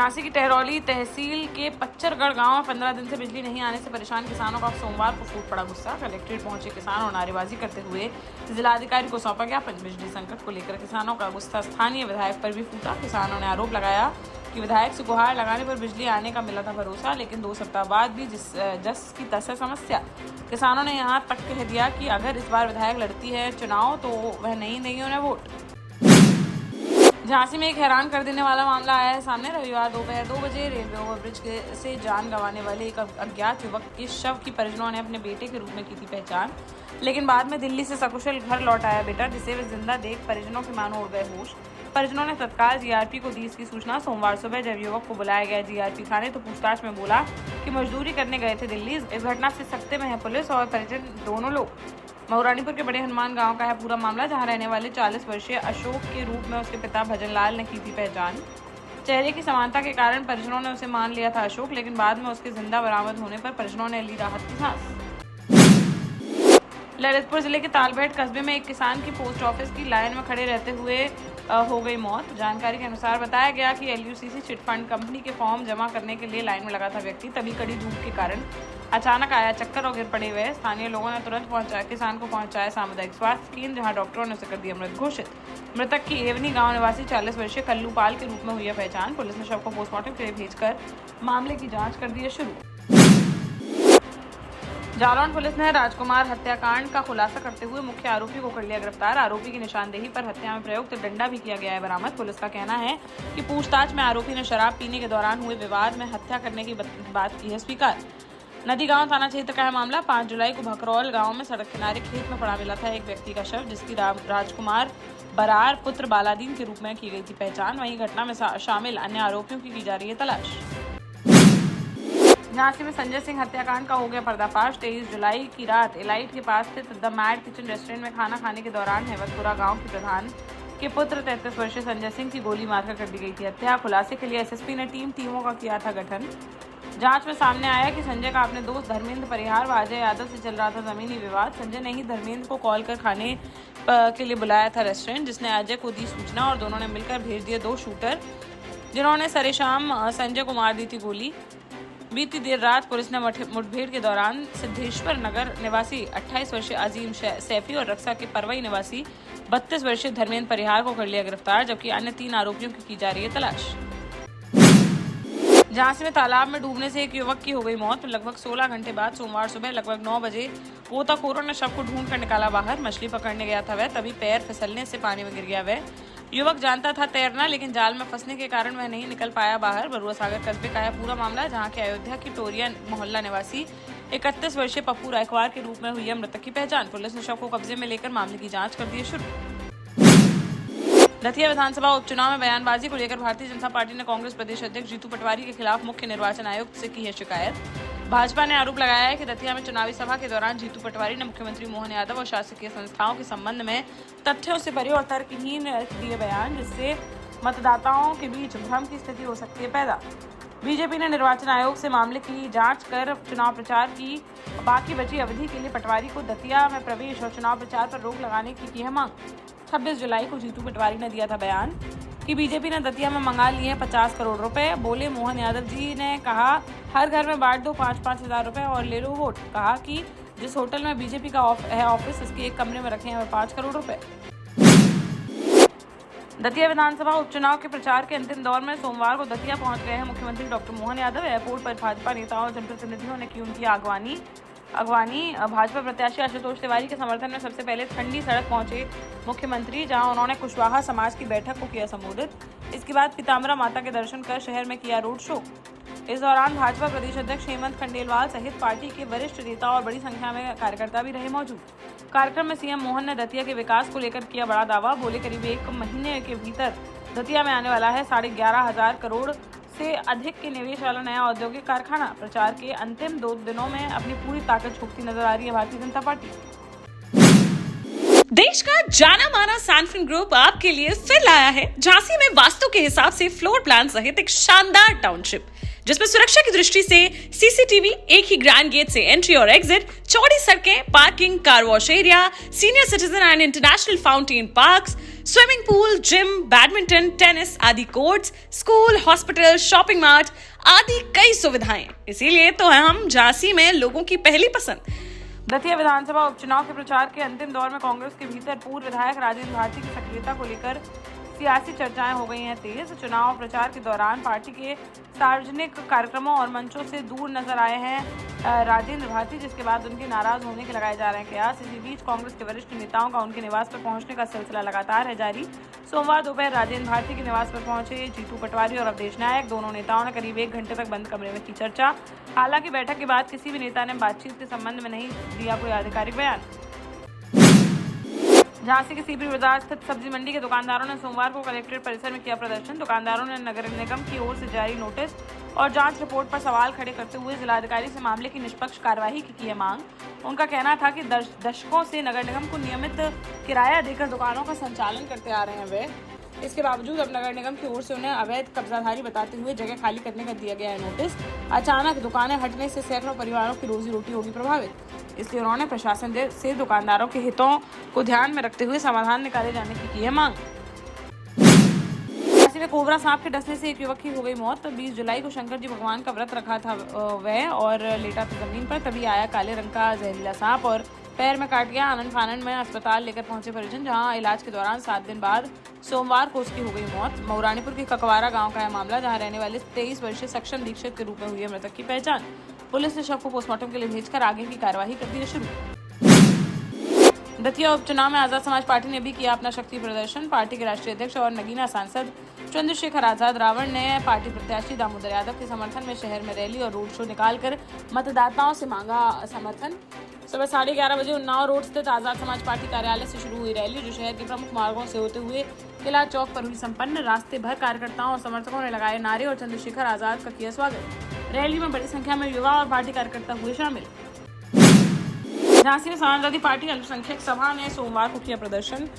झांसी की टहरौली तहसील के पच्चरगढ़ गांव में 15 दिन से बिजली नहीं आने से परेशान किसानों का सोमवार को फूट पड़ा गुस्सा। कलेक्ट्रेट पहुंचे किसान और नारेबाजी करते हुए जिलाधिकारी को सौंपा ज्ञापन। बिजली संकट को लेकर किसानों का गुस्सा स्थानीय विधायक पर भी फूटा। किसानों ने आरोप लगाया कि विधायक से गुहार लगाने पर बिजली आने का मिला था भरोसा, लेकिन 2 सप्ताह बाद भी जस की तस है समस्या। किसानों ने यहाँ तक कह दिया कि अगर इस बार विधायक लड़ती है चुनाव तो वह नहीं देंगे उन्हें वोट। झांसी में एक हैरान कर देने वाला मामला आया है सामने। रविवार दोपहर 2 बजे रेलवे ओवरब्रिज से जान गंवाने वाले एक अज्ञात युवक के शव की परिजनों ने अपने बेटे के रूप में की थी पहचान, लेकिन बाद में दिल्ली से सकुशल घर लौट आया बेटा, जिसे वे जिंदा देख परिजनों के मानो उड़ गए होश। परिजनों ने तत्काल जीआरपी को दी इसकी सूचना। सोमवार सुबह जब युवक को बुलाया गया जीआरपी थाने तो पूछताछ में बोला कि मजदूरी करने गए थे दिल्ली। इस घटना से सख्ते में है पुलिस और परिजन दोनों लोग। मऊरानीपुर के बड़े हनुमान गांव का है पूरा मामला, जहां रहने वाले 40 वर्षीय अशोक के रूप में उसके पिता भजनलाल ने की थी पहचान। चेहरे की समानता के कारण परिजनों ने उसे मान लिया था अशोक, लेकिन बाद में उसके जिंदा बरामद होने पर परिजनों ने ली राहत की सांस। ललितपुर जिले के तालबेट कस्बे में एक किसान की पोस्ट ऑफिस की लाइन में खड़े रहते हुए हो गई मौत। जानकारी के अनुसार बताया गया कि LUCC चिटफंड कंपनी के फॉर्म जमा करने के लिए लाइन में लगा था व्यक्ति, तभी कड़ी धूप के कारण अचानक आया चक्कर और गिर पड़े हुए। स्थानीय लोगों ने तुरंत किसान को पहुंचाया सामुदायिक स्वास्थ्य केंद्र, जहां डॉक्टरों ने उसे कर दिया मृत घोषित। मृतक की एवनी गांव निवासी 40 वर्षीय कल्लू पाल के रूप में हुई है पहचान। पुलिस ने शव को पोस्टमार्टम के लिए भेजकर मामले की जाँच कर दी है शुरू। जालौन पुलिस ने राजकुमार हत्याकांड का खुलासा करते हुए मुख्य आरोपी को कर लिया गिरफ्तार। आरोपी की निशानदेही पर हत्या में प्रयुक्त डंडा भी किया गया है बरामद। पुलिस का कहना है कि पूछताछ में आरोपी ने शराब पीने के दौरान हुए विवाद में हत्या करने की बात की है स्वीकार। नदी गांव थाना क्षेत्र का है मामला। 5 जुलाई को भकरौल गांव में सड़क किनारे खेत में पड़ा मिला था एक व्यक्ति का शव, जिसकी राजकुमार बरार पुत्र बालादीन के रूप में की गई थी पहचान। वहीं घटना में शामिल अन्य आरोपियों की जा रही है तलाश। झांसी में संजय सिंह हत्याकांड का हो गया पर्दाफाश। 23 जुलाई की रात एलाइट के पास स्थित द मैड किचन रेस्टोरेंट में खाना खाने के दौरान हेवतपुरा गांव के प्रधान के पुत्र 33 वर्षीय संजय सिंह की गोली मारकर कर दी गई थी हत्या। खुलासे के लिए SSP ने टीमों का किया था गठन। जांच में सामने आया कि संजय का अपने दोस्त धर्मेंद्र परिहार व अजय यादव से चल रहा था जमीनी विवाद। संजय ने ही धर्मेंद्र को कॉल कर खाने के लिए बुलाया था रेस्टोरेंट, जिसने अजय को दी सूचना और दोनों ने मिलकर भेज दिए 2 शूटर, जिन्होंने सरेशाम संजय को मार दी थी गोली। बीती देर रात पुलिस ने मुठभेड़ के दौरान सिद्धेश्वर नगर निवासी 28 वर्षीय अजीम सैफी और रक्षा के परवई निवासी 32 वर्षीय धर्मेंद्र परिहार को कर लिया गिरफ्तार, जबकि अन्य 3 आरोपियों की जा रही है तलाश। झांसी में तालाब में डूबने से एक युवक की हो गई मौत। लगभग 16 घंटे बाद सोमवार सुबह लगभग 9 बजे गोताखोरों ने शव को ढूंढकर निकाला बाहर। मछली पकड़ने गया था वह, तभी पैर फिसलने से पानी में गिर गया वह। युवक जानता था तैरना, लेकिन जाल में फंसने के कारण वह नहीं निकल पाया बाहर। बरुआ सागर कस्बे का है पूरा मामला, जहां के अयोध्या की टोरिया मोहल्ला निवासी 31 वर्षीय पप्पू रायकवार के रूप में हुई है मृतक की पहचान। पुलिस ने शव को कब्जे में लेकर मामले की जांच कर दी है शुरू। दतिया विधानसभा उपचुनाव में बयानबाजी को लेकर भारतीय जनता पार्टी ने कांग्रेस प्रदेश अध्यक्ष जीतू पटवारी के खिलाफ मुख्य निर्वाचन आयुक्त से की है शिकायत। भाजपा ने आरोप लगाया है कि दतिया में चुनावी सभा के दौरान जीतू पटवारी ने मुख्यमंत्री मोहन यादव और शासकीय संस्थाओं के संबंध में तथ्यों से परे और तर्कहीन दिए बयान, जिससे मतदाताओं के बीच भ्रम की स्थिति हो सकती है पैदा। बीजेपी ने निर्वाचन आयोग से मामले की जांच कर चुनाव प्रचार की बाकी बची अवधि के लिए पटवारी को दतिया में प्रवेश और चुनाव प्रचार पर रोक लगाने की है मांग। 26 जुलाई को जीतू पटवारी ने दिया था बयान कि बीजेपी ने दतिया में मंगा लिए 50 करोड़ रुपए। बोले मोहन यादव जी ने कहा हर घर में बांट दो 5-5 हज़ार रुपए और ले लो वोट। कहा कि जिस होटल में बीजेपी का है ऑफिस, उसके एक कमरे में रखे हैं 5 करोड़ रुपए। दतिया विधानसभा उपचुनाव के प्रचार के अंतिम दौर में सोमवार को दतिया पहुंच गए हैं मुख्यमंत्री डॉक्टर मोहन यादव। एयरपोर्ट पर भाजपा नेताओं और जनप्रतिनिधियों ने की उनकी अगवानी। भाजपा प्रत्याशी आशुतोष तिवारी के समर्थन में सबसे पहले खंडी सड़क पहुंचे मुख्यमंत्री, जहां उन्होंने कुशवाहा समाज की बैठक को किया संबोधित। इसके बाद पीताम्बरा माता के दर्शन कर शहर में किया रोड शो। इस दौरान भाजपा प्रदेश अध्यक्ष हेमंत खंडेलवाल सहित पार्टी के वरिष्ठ नेता और बड़ी संख्या में कार्यकर्ता भी रहे मौजूद। कार्यक्रम में सीएम मोहन ने दतिया के विकास को लेकर किया बड़ा दावा। बोले करीब 1 महीने के भीतर दतिया में आने वाला है 11,500 करोड़ से अधिक के निवेश वाला नया औद्योगिक कारखाना। प्रचार के अंतिम 2 दिनों में अपनी पूरी ताकत झोंकती नजर आ रही है भारतीय जनता पार्टी। देश का जाना माना सैनफिन ग्रुप आपके लिए फिर लाया है झांसी में वास्तु के हिसाब से फ्लोर प्लान सहित एक शानदार टाउनशिप, जिसमें सुरक्षा की दृष्टि से सीसीटीवी, एक ही ग्रैंड गेट से एंट्री और एग्जिट, चौड़ी सड़कें, parking, car wash area, senior citizen and international fountain parks, swimming pool, gym, badminton, tennis आदि courts, school, hospital, shopping mart आदि कई सुविधाएं। इसीलिए तो हम झांसी में लोगों की पहली पसंद। दतिया विधानसभा उपचुनाव के प्रचार के अंतिम दौर में कांग्रेस के भीतर पूर्व विधायक राजेंद्र भारती की सक्रियता को लेकर सियासी चर्चाएं हो गई हैं तेज। चुनाव प्रचार के दौरान पार्टी के सार्वजनिक कार्यक्रमों और मंचों से दूर नजर आए हैं राजेंद्र भारती, जिसके बाद उनके नाराज होने के लगाए जा रहे हैं कयास। इसी बीच कांग्रेस के वरिष्ठ नेताओं का उनके निवास पर पहुंचने का सिलसिला लगातार है जारी। सोमवार दोपहर राजेंद्र भारती के निवास पर पहुंचे जीतू पटवारी और अवधेश नायक। दोनों नेताओं ने करीब 1 घंटे तक बंद कमरे में की चर्चा। हालांकि बैठक के बाद किसी भी नेता ने बातचीत के संबंध में नहीं दिया कोई आधिकारिक बयान। झांसी के सीपी बाजार स्थित सब्जी मंडी के दुकानदारों ने सोमवार को कलेक्ट्रेट परिसर में किया प्रदर्शन। दुकानदारों ने नगर निगम की ओर से जारी नोटिस और जांच रिपोर्ट पर सवाल खड़े करते हुए जिलाधिकारी से मामले की निष्पक्ष कार्यवाही की है मांग। उनका कहना था कि दशकों से नगर निगम को नियमित किराया देकर दुकानों का संचालन करते आ रहे हैं वे। इसके बावजूद अब नगर निगम की ओर से उन्हें अवैध कब्जाधारी बताते हुए जगह खाली करने का दिया गया है नोटिस। अचानक दुकानें हटने से सैकड़ों परिवारों की रोजी रोटी होगी प्रभावित। इसलिए उन्होंने प्रशासन से दुकानदारों के हितों को ध्यान में रखते हुए समाधान निकाले जाने की है मांग। झांसी में कोबरा सांप के डसने से एक युवक की हो गई मौत। 20 जुलाई को शंकर जी भगवान का व्रत रखा था वह और लेटा था जमीन पर, तभी आया काले रंग का जहरीला सांप और पैर में काट गया। आनंद फानंद में अस्पताल लेकर पहुंचे परिजन, जहां इलाज के दौरान 7 दिन बाद सोमवार को उसकी हो गई मौत। मऊरानीपुर के ककवारा गांव का यह मामला, जहां रहने वाले 23 वर्षीय सक्षम दीक्षित के रूप में हुई है मृतक की पहचान। पुलिस ने शव को पोस्टमार्टम के लिए भेजकर आगे की कार्यवाही कर दी है शुरू। दतिया उपचुनाव में आजाद समाज पार्टी ने भी किया अपना शक्ति प्रदर्शन। पार्टी के राष्ट्रीय अध्यक्ष और नगीना सांसद चंद्रशेखर आजाद रावण ने पार्टी प्रत्याशी दामोदर यादव के समर्थन में शहर में रैली और रोड शो निकालकर मतदाताओं से मांगा समर्थन। सुबह 11:30 बजे उन्नाव रोड स्थित आजाद समाज पार्टी कार्यालय से शुरू हुई रैली, जो शहर के प्रमुख मार्गों से होते हुए किला चौक पर हुई संपन्न। रास्ते भर कार्यकर्ताओं और समर्थकों ने लगाए नारे और चंद्रशेखर आजाद का किया स्वागत। रैली में बड़ी संख्या में युवा और पार्टी कार्यकर्ता हुए शामिल। झांसी में समाजवादी पार्टी अल्पसंख्यक सभा ने सोमवार को किया प्रदर्शन।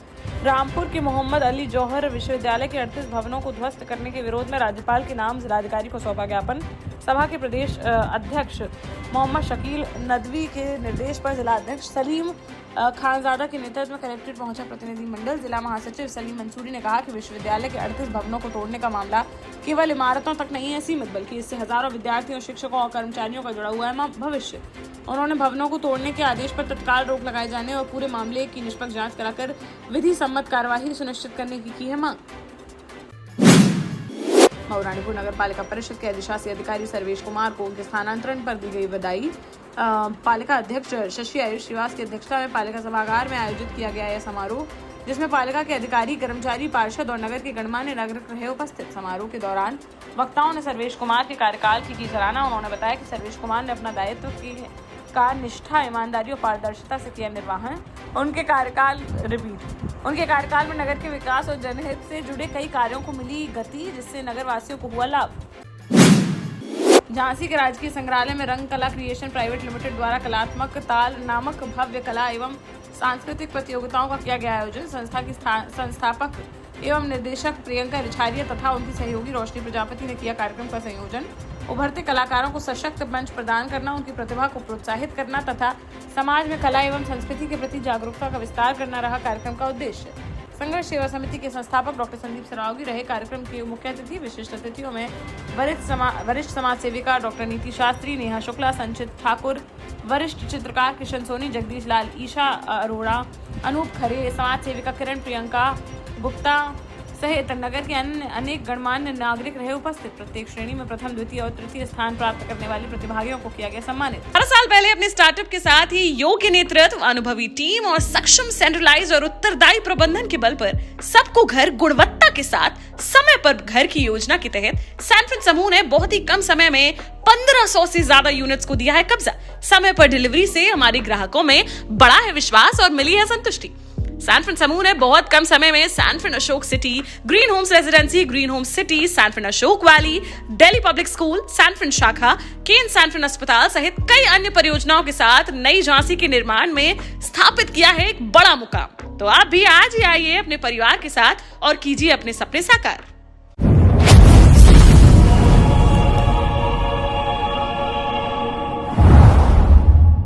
रामपुर के मोहम्मद अली जौहर विश्वविद्यालय के 38 भवनों को ध्वस्त करने के विरोध में राज्यपाल के नाम जिलाधिकारी को सौंपा ज्ञापन। सभा के प्रदेश अध्यक्ष मोहम्मद शकील नदवी के निर्देश पर जिला अध्यक्ष सलीम खानजादा के नेतृत्व में कलेक्ट्रेट पहुंचा प्रतिनिधिमंडल। जिला महासचिव सलीम मंसूरी ने कहा कि विश्वविद्यालय के 38 भवनों को तोड़ने का मामला केवल इमारतों तक नहीं है सीमित, बल्कि इससे हजारों विद्यार्थियों, शिक्षकों और कर्मचारियों का जुड़ा हुआ है भविष्य। उन्होंने भवनों को तोड़ने के आदेश पर तत्काल रोक लगाए जाने और पूरे मामले की निष्पक्ष जांच कराकर विधि सम्मत कार्यवाही सुनिश्चित करने की है मांग। मऊरानीपुर नगर पालिका परिषद के अधिशासी अधिकारी सर्वेश कुमार को उनके स्थानांतरण पर दी गई बधाई। पालिका अध्यक्ष शशि आयुष श्रीवास की अध्यक्षता में पालिका सभागार में आयोजित किया गया यह समारोह, जिसमें पालिका के अधिकारी, कर्मचारी, पार्षद और नगर के गणमान्य नागरिक रहे उपस्थित। समारोह के दौरान वक्ताओं ने सर्वेश कुमार के कार्यकाल की सराहना। उन्होंने बताया कि सर्वेश कुमार ने अपना दायित्व का निष्ठा, ईमानदारी और पारदर्शिता से किया निर्वहन। उनके कार्यकाल में नगर के विकास और जनहित से जुड़े कई कार्यों को मिली गति, जिससे नगर वासियों को हुआ लाभ। झांसी के राजकीय संग्रहालय में रंग कला क्रिएशन प्राइवेट लिमिटेड द्वारा कलात्मक ताल नामक भव्य कला एवं सांस्कृतिक प्रतियोगिताओं का किया गया आयोजन। संस्था की संस्थापक एवं निर्देशक प्रियंका रिछारिया तथा उनकी सहयोगी रोशनी प्रजापति ने किया कार्यक्रम का संयोजन। उभरते कलाकारों को सशक्त मंच प्रदान करना, उनकी प्रतिभा को प्रोत्साहित करना तथा समाज में कला एवं संस्कृति के प्रति जागरूकता का विस्तार करना रहा कार्यक्रम का उद्देश्य। संघर्ष सेवा समिति के संस्थापक डॉक्टर संदीप सरावगी रहे कार्यक्रम के मुख्य अतिथि। विशिष्ट अतिथियों में वरिष्ठ समाज सेविका डॉक्टर नीति शास्त्री, नेहा शुक्ला, संचित ठाकुर, वरिष्ठ चित्रकार किशन सोनी, जगदीश लाल, ईशा अरोड़ा, अनूप खरे, समाज सेविका किरण प्रियंका गुप्ता सहित नगर के अन्य अनेक गणमान्य नागरिक रहे उपस्थित। प्रत्येक श्रेणी में प्रथम, द्वितीय और तृतीय स्थान प्राप्त करने वाले प्रतिभागियों को किया गया सम्मानित। 18 साल पहले अपने स्टार्टअप के साथ ही योग्य नेतृत्व, अनुभवी टीम और सक्षम सेंट्रलाइज और उत्तरदायी प्रबंधन के बल पर सबको घर गुणवत्ता के साथ समय पर घर की योजना के तहत सैनफिन समूह ने बहुत ही कम समय में 1500 से ज्यादा यूनिट्स को दिया है कब्जा। समय पर डिलीवरी से हमारे ग्राहकों में बढ़ा है विश्वास और मिली है संतुष्टि। सैनफिन समूह ने बहुत कम समय में Sanfin Ashok city, green homes residency, green homes city, Sanfin Ashok valley, Delhi public school, Sanfin शाखा, केन सैनफिन अस्पताल सहित कई अन्य परियोजनाओं के साथ नई झांसी के निर्माण में स्थापित किया है एक बड़ा मुकाम। तो आप भी आज ही आइए अपने परिवार के साथ और कीजिए अपने सपने साकार।